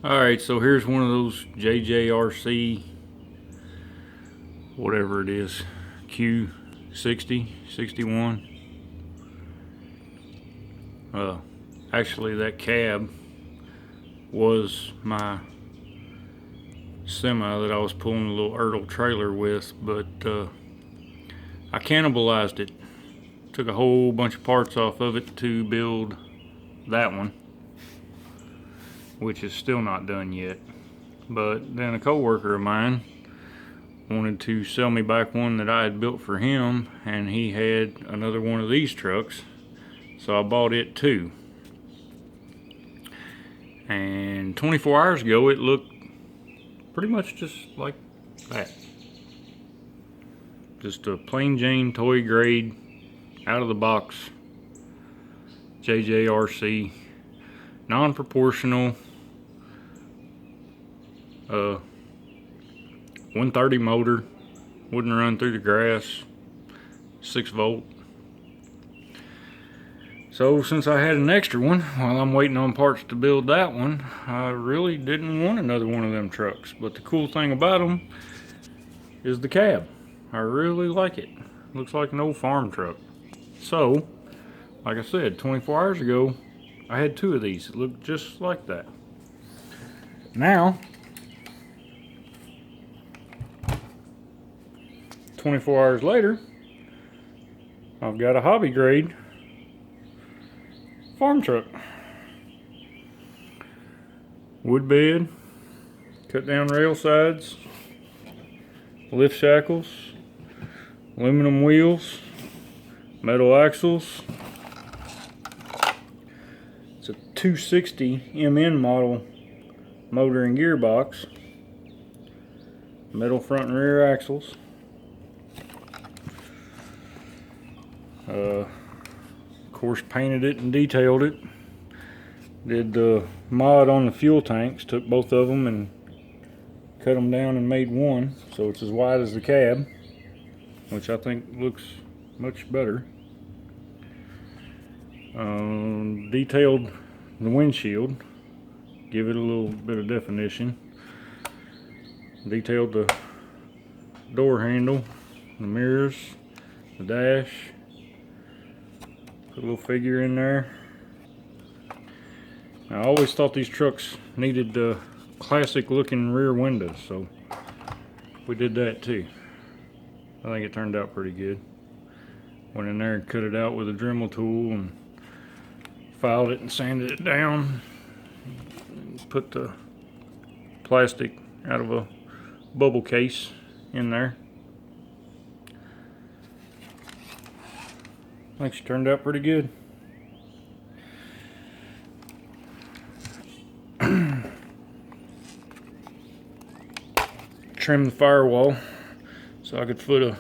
Alright, so here's one of those JJRC, whatever it is, Q60, 61. Actually, that cab was my semi that I was pulling a little Ertl trailer with, but I cannibalized it. Took a whole bunch of parts off of it to build that one, which is still not done yet. But then a co-worker of mine wanted to sell me back one that I had built for him, and he had another one of these trucks, so I bought it too. And 24 hours ago it looked pretty much just like that. Just a plain Jane toy grade, out of the box JJRC, non-proportional, 130 motor, wouldn't run through the grass, 6 volt. So since I had an extra one, while I'm waiting on parts to build that one, I really didn't want another one of them trucks. But the cool thing about them is the cab. I really like it. Looks like an old farm truck. So, like I said, 24 hours ago, I had two of these. It looked just like that. Now, 24 hours later, I've got a hobby grade farm truck. Wood bed, cut down rail sides, lift shackles, aluminum wheels, metal axles. It's a 260 MN model motor and gearbox, metal front and rear axles. Of course, painted it and detailed it. Did the mod on the fuel tanks, took both of them and cut them down and made one, so it's as wide as the cab, which I think looks much better. Detailed the windshield, give it a little bit of definition. Detailed the door handle, the mirrors, the dash. Put a little figure in there. I always thought these trucks needed classic looking rear windows, so we did that too. I think it turned out pretty good. Went in there and cut it out with a Dremel tool and filed it and sanded it down. And put the plastic out of a bubble case in there. I think she turned out pretty good. Trim the firewall so I could put a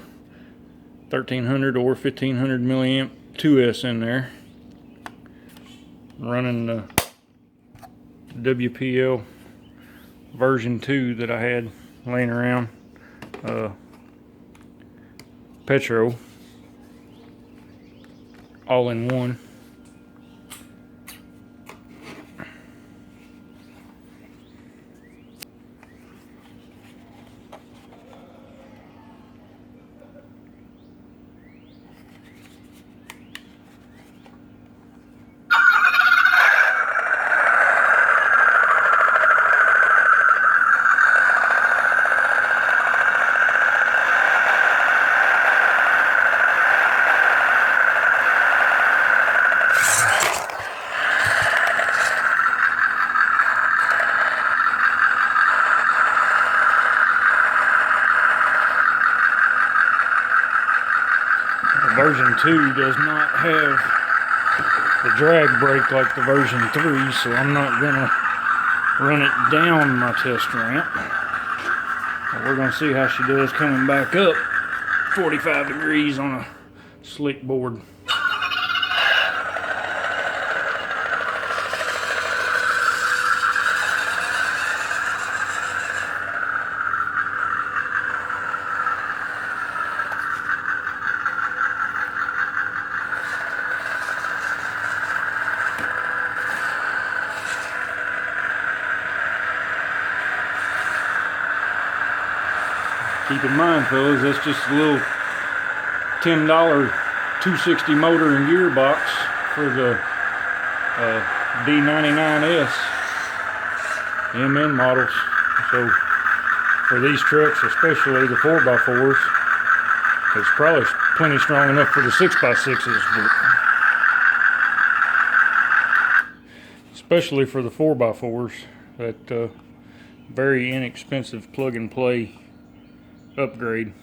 1300 or 1500 milliamp 2S in there. Running the WPL version 2 that I had laying around. Petro. All in one. Version 2 does not have the drag brake like the version 3, so I'm not gonna run it down my test ramp. But we're gonna see how she does coming back up 45 degrees on a slick board. Keep in mind, fellas, that's just a little $10 260 motor and gearbox for the D99S MN models. So for these trucks, especially the 4x4s, it's probably plenty strong enough for the 6x6s, but especially for the 4x4s, that very inexpensive plug and play upgrade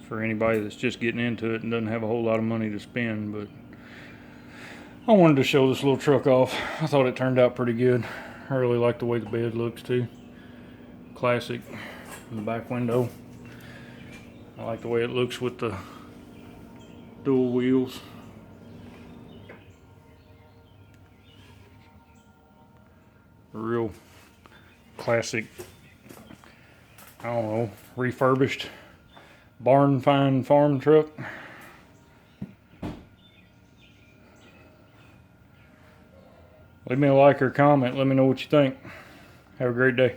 for anybody that's just getting into it and doesn't have a whole lot of money to spend. But I wanted to show this little truck off. I thought it turned out pretty good. I really like the way the bed looks too. Classic in the back window. I like the way it looks with the dual wheels. A real classic, I don't know, refurbished barn find farm truck. Leave me a like or comment. Let me know what you think. Have a great day.